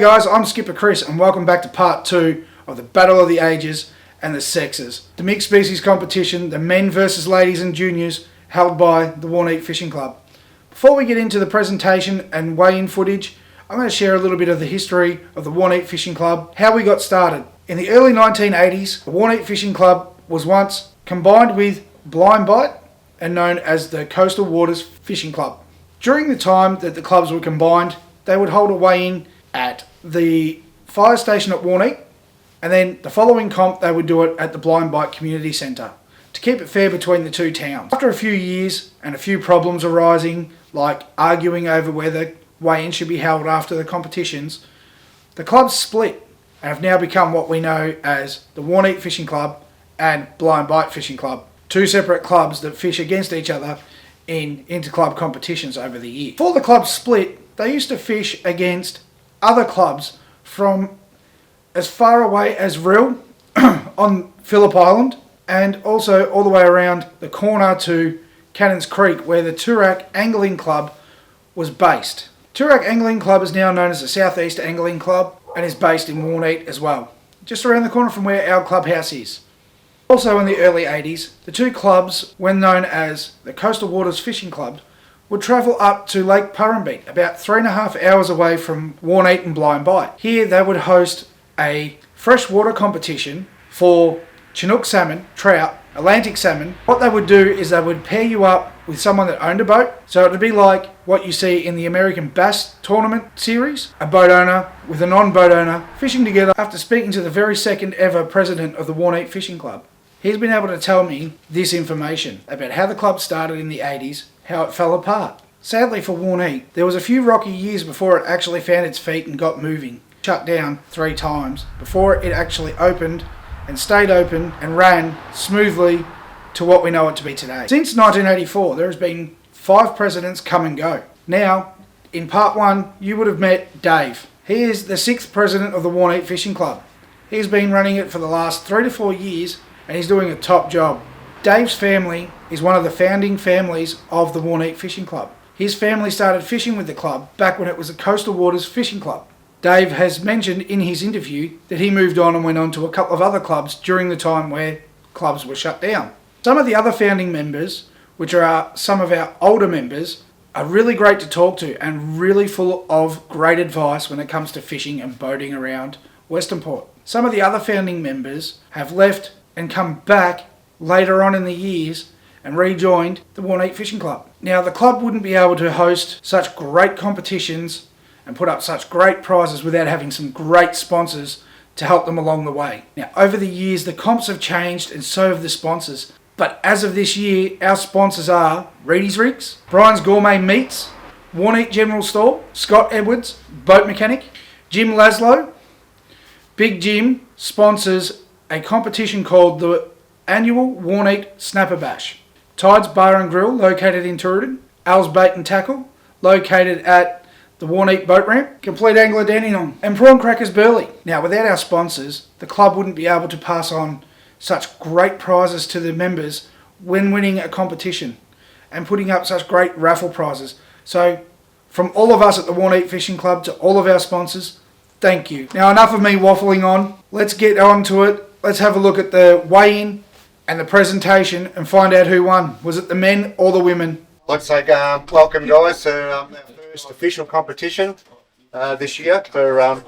guys, I'm Skipper Chris and welcome back to part 2 of the Battle of the Ages and the Sexes. The mixed species competition, the men versus ladies and juniors, held by the Warneet Fishing Club. Before we get into the presentation and weigh-in footage, I'm going to share a little bit of the history of the Warneet Fishing Club, how we got started. In the early 1980s, the Warneet Fishing Club was once combined with Blind Bite and known as the Coastal Waters Fishing Club. During the time that the clubs were combined, they would hold a weigh-in at the fire station at Warneet, and then the following comp they would do it at the Blind Bite Community Centre to keep it fair between the two towns. After a few years and a few problems arising, like arguing over whether weigh-in should be held after the competitions, the clubs split and have now become what we know as the Warneet Fishing Club and Blind Bite Fishing Club, two separate clubs that fish against each other in inter-club competitions over the year. Before the clubs split, they used to fish against other clubs from as far away as Rill on Phillip Island, and also all the way around the corner to Cannons Creek, where the Toorak Angling Club was based. Toorak Angling Club is now known as the Southeast Angling Club and is based in Warneet as well, just around the corner from where our clubhouse is. Also in the early 80s, the two clubs, when known as the Coastal Waters Fishing Club, would travel up to Lake Purrumbete, about 3.5 hours away from Warneet and Blind Bite. Here they would host a freshwater competition for Chinook salmon, trout, Atlantic salmon. What they would do is they would pair you up with someone that owned a boat. So it would be like what you see in the American Bass Tournament series, a boat owner with a non-boat owner fishing together. After speaking to the very second ever president of the Warneet Fishing Club, he's been able to tell me this information about how the club started in the 80s, how it fell apart. Sadly for Warneet, there was a few rocky years before it actually found its feet and got moving. Shut down 3 times before it actually opened and stayed open and ran smoothly to what we know it to be today. Since 1984, there has been 5 presidents come and go. Now, in part 1, you would have met Dave. He is the 6th president of the Warneet Fishing Club. He's been running it for the last 3 to 4 years and he's doing a top job. Dave's family is one of the founding families of the Warneet Fishing Club. His family started fishing with the club back when it was the Coastal Waters Fishing Club. Dave has mentioned in his interview that he moved on and went on to a couple of other clubs during the time where clubs were shut down. Some of the other founding members, which are some of our older members, are really great to talk to and really full of great advice when it comes to fishing and boating around Western Port. Some of the other founding members have left and come back later on in the years and rejoined the Warneet Fishing Club. Now, the club wouldn't be able to host such great competitions and put up such great prizes without having some great sponsors to help them along the way. Now, over the years, the comps have changed and so have the sponsors. But as of this year, our sponsors are Reedy's Rigs, Brian's Gourmet Meats, Warneet General Store, Scott Edwards, Boat Mechanic, Jim Laszlo. Big Jim sponsors a competition called the Annual Warneet Snapper Bash. Tides Bar and Grill, located in Tooradin. Al's Bait and Tackle, located at the Warneet Boat Ramp. Complete Angler Dandenong. And Prawn Crackers Burly. Now, without our sponsors, the club wouldn't be able to pass on such great prizes to the members when winning a competition and putting up such great raffle prizes. So, from all of us at the Warneet Fishing Club to all of our sponsors, thank you. Now, enough of me waffling on. Let's get on to it. Let's have a look at the weigh-in and the presentation and find out who won. Was it the men or the women? I'd say welcome guys to our first official competition this year for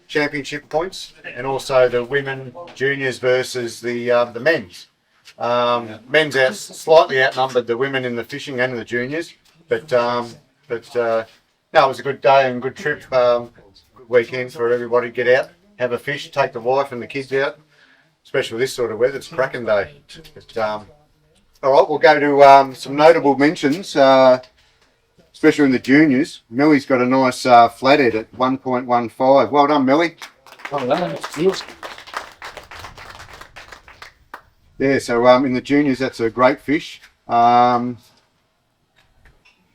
championship points, and also the women juniors versus the men's. Men's slightly outnumbered the women in the fishing and the juniors, but no, it was a good day and good trip, good weekend for everybody to get out, have a fish, take the wife and the kids out. Especially this sort of weather, it's cracking day. But, all right, we'll go to some notable mentions, especially in the juniors. Millie's got a nice flathead at 1.15. Well done, Millie. Yeah, so in the juniors, that's a great fish. Got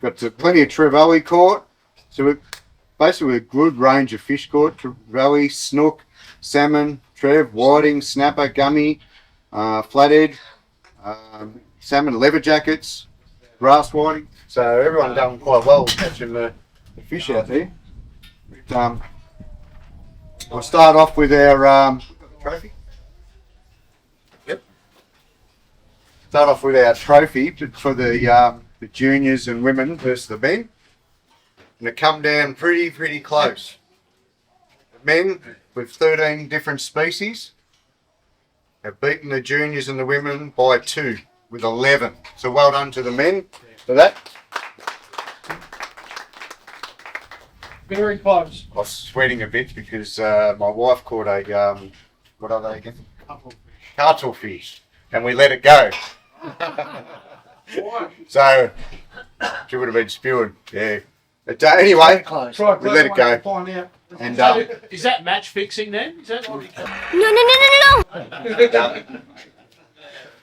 plenty of trevally caught. So we're basically a good range of fish caught. Trevally, snook, salmon, trev, whiting, snapper, gummy, flathead, salmon leather jackets, grass whiting. So everyone done quite well catching the fish out there. We'll start off with our trophy. Yep. Start off with our trophy for the juniors and women versus the men. And it come down pretty close. The men with 13 different species have beaten the juniors and the women by 2 with 11. So well done to the men for that. Very close. I was sweating a bit because my wife caught a, what are they again? Cuttlefish. And we let it go. So, she would have been spewing, yeah. But anyway, we let it go. And Is that match fixing then? Is that what No.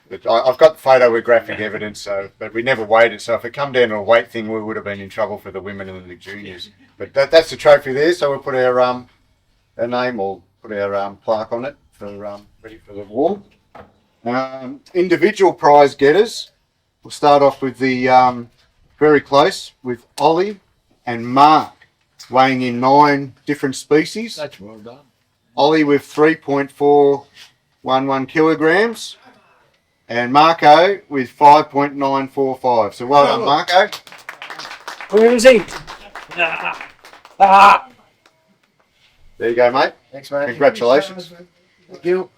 but I've got the photo with graphic evidence, so but we never waited. So if it come down to a weight thing, we would have been in trouble for the women and the juniors. But that's the trophy there. So we'll put our name or put our plaque on it for ready for the wall. Individual prize getters. We'll start off with the very close with Ollie and Mark, weighing in 9 different species. That's well done. Ollie with 3.411 kilograms, and Marco with 5.945. So well done, Marco. Where is he? There you go, mate. Thanks, mate. Congratulations. Thank you.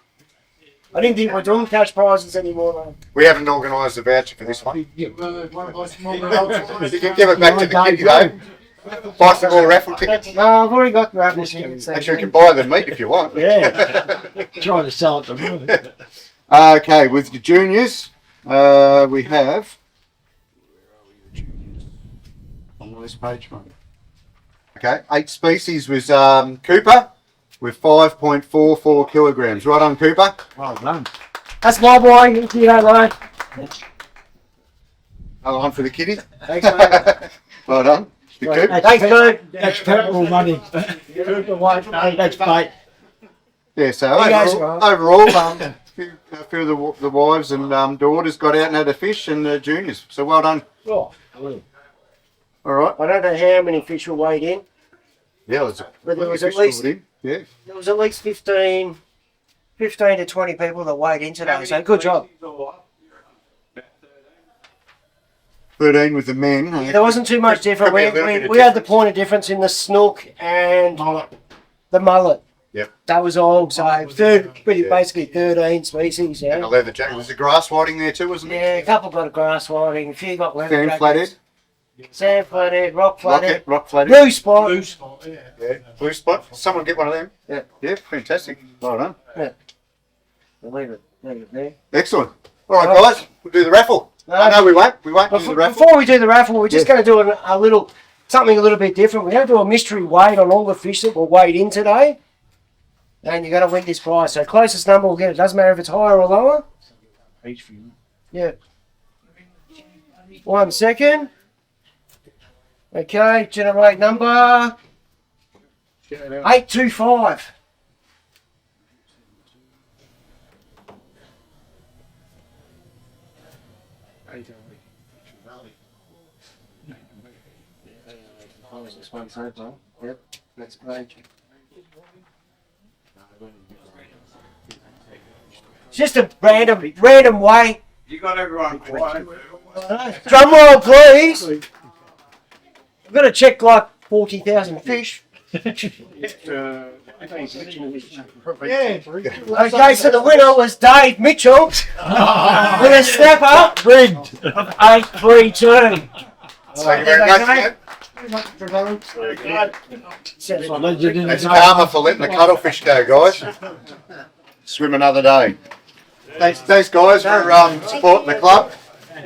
I didn't think we're doing cash prizes anymore, though. We haven't organised a voucher for this one. You can give it back to the kids, though. Buy some more raffle tickets. No, I've already got the raffle tickets. Actually, you can buy the meat if you want. Yeah. Trying to sell it to me. Okay, with the juniors, we have. On this page, mate. Okay, 8 species was Cooper with 5.44 kilograms. Right on, Cooper. Well done. That's my boy. If you don't mind. Another one for the kiddies. Thanks, mate. Well done. The Coop. Thanks, dude. That's purple money. That's bait. Yeah, so You guys overall, a few of the wives and daughters got out and had a fish, and the juniors. So well done. Oh, All right. I don't know how many fish were weighed in. Yeah, there's But there was at least yeah. there was at least 15 to 20 people that weighed in today. So good job. 13 with the men. Yeah, there wasn't too much different. Probably a little bit of We had the point of difference in the snook and the mullet. Yep. That was all. So basically 13 species. And a Yeah. leather jacket. Was the grass whiting there too, wasn't Yeah, it? a couple got a grass whiting, a few got leather Sand jackets. flathead. Sand flathead, rock flathead, Rock flathead. blue spot. blue spot, yeah. Yeah. Blue spot. Someone get one of them. Yeah. Yeah, fantastic. Well done. We'll leave it there. Excellent. All right, guys, we'll do the raffle. No, we won't. We won't do the raffle. Before we do the raffle, we're just going to do something a little bit different. We're going to do a mystery weight on all the fish that were weighed in today. And you're going to win this prize. So closest number will get it. Doesn't matter if it's higher or lower. Yeah. 1 second. Okay, generate number 825. Yep, next page. It's just a random weight. You got everyone quiet. Drum roll, please. We've got to check like 40,000 fish. Okay, so the winner was Dave Mitchell with a snapper Braid. of 832. Thank you very much, mate. That's karma for letting the cuttlefish go, guys. Swim another day. Thanks guys, for supporting the club.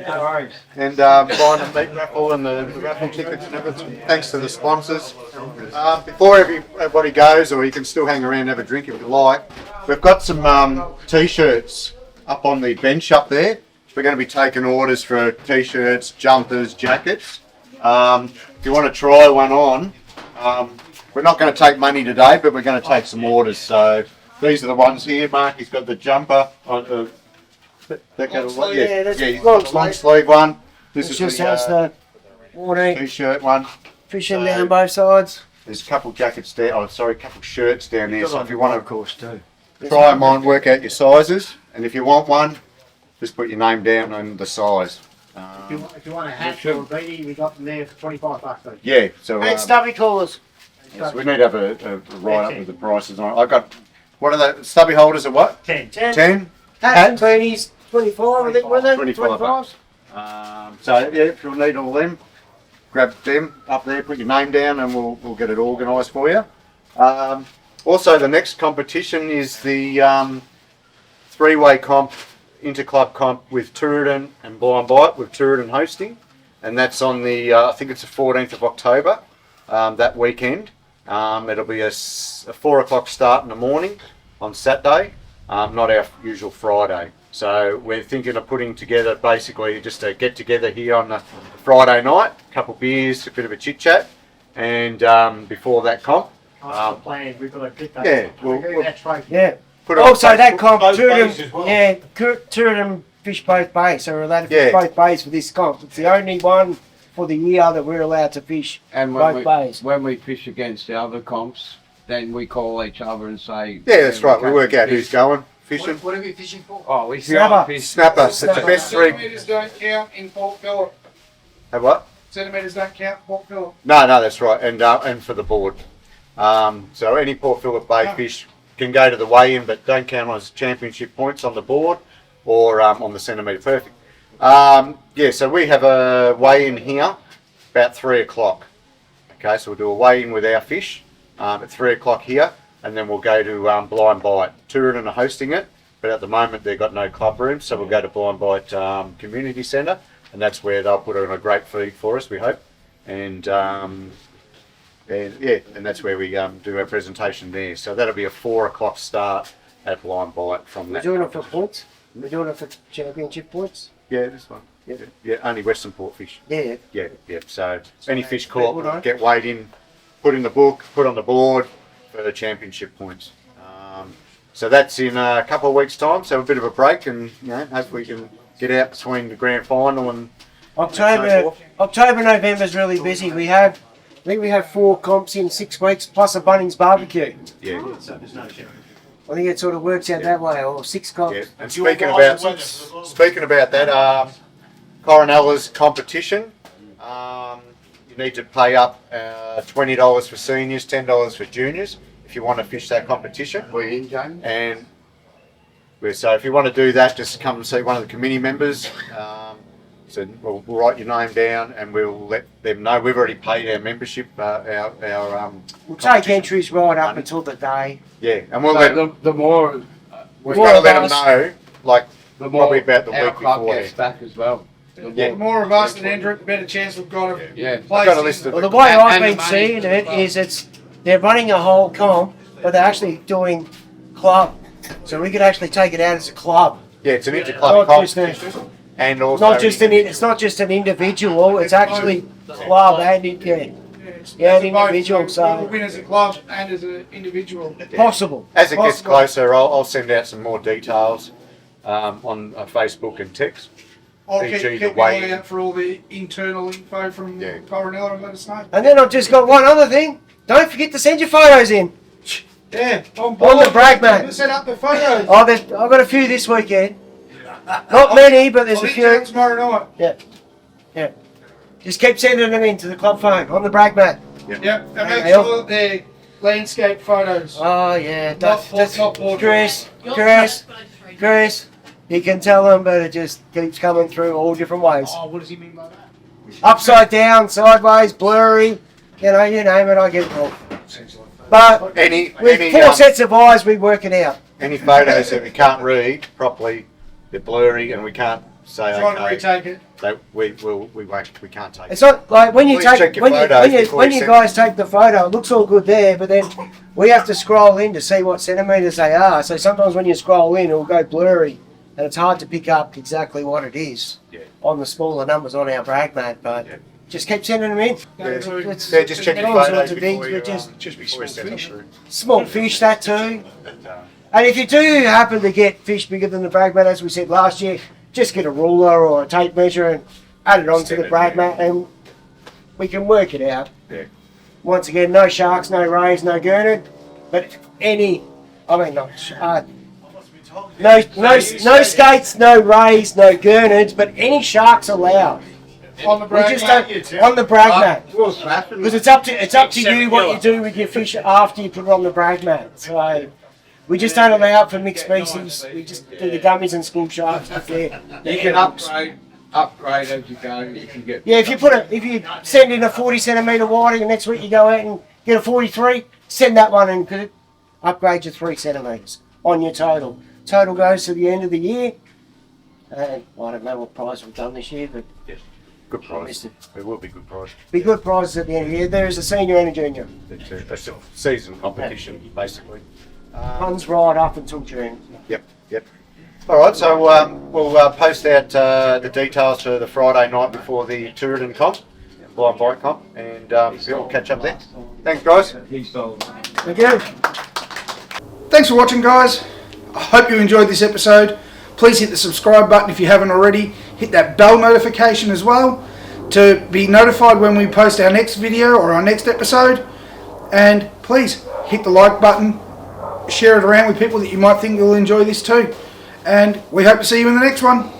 No worries. And buying the meat raffle and the raffle tickets and everything. Thanks to the sponsors. Before everybody goes, or you can still hang around and have a drink if you like, we've got some t-shirts up on the bench up there. We're going to be taking orders for t-shirts, jumpers, jackets. If you want to try one on, we're not going to take money today, but we're going to take some orders. So these are the ones here. Marky's got the jumper on the long sleeve one. This is Just the has the Warneet t-shirt one. fishing down both sides. There's a couple jackets there. Oh, sorry, a couple shirts down there. So if you want to, course too. try them on, work out your sizes, and if you want one, just put your name down and the size. If you want a hat or a beanie, we got them there for $25 though. Yeah, so And stubby collars. yes, we need to have a write up with the prices on it. I got, what are the stubby holders at what? 10. 10? Hats and beanies, 25 I think, were they? 25 bucks. So yeah, if you'll need all them, grab them up there, put your name down, and we'll get it organised for you. Also, the next competition is the three-way comp, inter-club comp with Tooradin and Blind Bite, with Tooradin hosting, and that's on the I think it's the 14th of October, that weekend. It'll be a 4 o'clock start in the morning on Saturday, not our usual Friday. So we're thinking of putting together basically just a get together here on the Friday night, a couple of beers, a bit of a chit chat, and before that comp. Plan. We've got to pick that. Yeah, Yeah. put it on Also, that Facebook. comp, Both two of bays them, as well. yeah, two of them fish both bays, so we're allowed to fish Yeah. both bays for this comp. It's the only one for the year that we're allowed to fish And both bays. when we fish against the other comps, then we call each other and say. Yeah, that's right. We catch work a out who's fish. going fishing. What are we fishing for? Oh, we Snapper. fish. Snapper. It's the best three. Centimetres don't count in Port Phillip. Have what? Centimetres don't count in Port Phillip. No, that's right, and for the board. So any Port Phillip Bay fish can go to the weigh-in, but don't count as championship points on the board or on the centimetre perfect. Yeah, so we have a weigh-in here about 3 o'clock. Okay, so we'll do a weigh-in with our fish at 3 o'clock here, and then we'll go to Blind Bite. Tooradin are hosting it, but at the moment they've got no club room, so we'll go to Blind Bite Community Centre, and that's where they'll put on a great feed for us, we hope. And yeah, and that's where we do our presentation there. So that'll be a 4 o'clock start at Blind Bite from We're that. doing it for points. We're doing it for championship points. Yeah, this one. Yeah, only Western Port fish. Yeah. Yeah. So any fish Good on. caught, get weighed in, put in the book, put on the board for the championship points. So that's in a couple of weeks' time. So a bit of a break, and hopefully we can get out between the grand final and October, November's really busy. I think we have 4 comps in 6 weeks plus a Bunnings barbecue. yeah. I think it sort of works out that way, or 6 comps. Yeah. And speaking about that, Coronella's competition, you need to pay up $20 for seniors, $10 for juniors if you want to fish that competition. We in, James? And so if you want to do that, just come and see one of the committee members. So we'll write your name down and we'll let them know. We've already paid our membership, our We'll take entries right up until the day. yeah, and we'll So let the more, we've more got to of let them us. know, like the more probably about the our week club before. gets back as well. The Yeah. The more of us that enter it, the better chance we've got of Yeah. placing. got a list of Well, the way And- I've and the been money seeing as it well. is they're running a whole comp, but they're actually doing club. So we could actually take it out as a club. Yeah, it's an inter-club Not just competition, and also it's not just an individual, it's actually club and an individual, so- We win as a club and as an individual. possible. as it gets Possible. closer, I'll send out some more details on Facebook and text. I'll PG keep the an eye weigh-in. out for all the internal info from Yeah. Coronella and let us know. And then I've just got one other thing. Don't forget to send your photos in. Yeah, on the brag mat. Set up the photos. Oh, I've got a few this weekend. Not many, but there's I'll a hit you up few. tomorrow night. Yeah. Just keep sending them in to the club phone on the brag mat. Yep, and make Hey, sure that they're landscape photos. Oh yeah, Not portrait. Chris, you can tell them, but it just keeps coming through all different ways. Oh, what does he mean by that? Upside down, sideways, blurry, you name it, I get it all. But Any with 4 sets of eyes, we work it out. any photos that we can't read properly, they're blurry, and we can't say Trying to okay. retake it. That we can't take. It's not like when you Please check take your when you photos when you, before when you you send guys take the photo, it looks all good there, but then we have to scroll in to see what centimeters they are. So sometimes when you scroll in, it'll go blurry, and it's hard to pick up exactly what it is Yeah. on the smaller numbers on our brag mat. But Yeah. just keep sending them in. Yeah. It's- Yeah, just check your all sorts photos of before things, you, but just be before you small send them fish. through. small fish that too. But, And if you do happen to get fish bigger than the brag mat, as we said last year, just get a ruler or a tape measure and add it onto Send the it, brag yeah. mat, and we can work it out. Yeah. once again, no sharks, no rays, no gurnard, but any, I mean, not no skates, no rays, no gurnards, but any sharks allowed. On the We brag just mat? don't on the brag mat. We'll slap him. Because it's up to you what you do with your fish after you put it on the brag mat. So we just don't allow it for mixed species. We just do the gummies and school sharks. You can upgrade as you go. You can get. Yeah, if you send in a 40 centimetre whiting and next week you go out and get a 43, send that one in because it upgrades you 3 centimetres on your total. Total goes to the end of the year. And I don't know what prize we've done this year, but Good prize. It will be good prize. be good prizes at the end of the year. There is a senior and a junior. That's a season competition, basically. Runs right up until June. Yep. All right, so we'll post out the details for the Friday night before the Tooradin comp, blind bike comp, and we'll catch up there. Thanks, guys. Thank you. Thanks for watching, guys. I hope you enjoyed this episode. Please hit the subscribe button if you haven't already. Hit that bell notification as well to be notified when we post our next video or our next episode. And please hit the like button. Share it around with people that you might think will enjoy this too. And we hope to see you in the next one.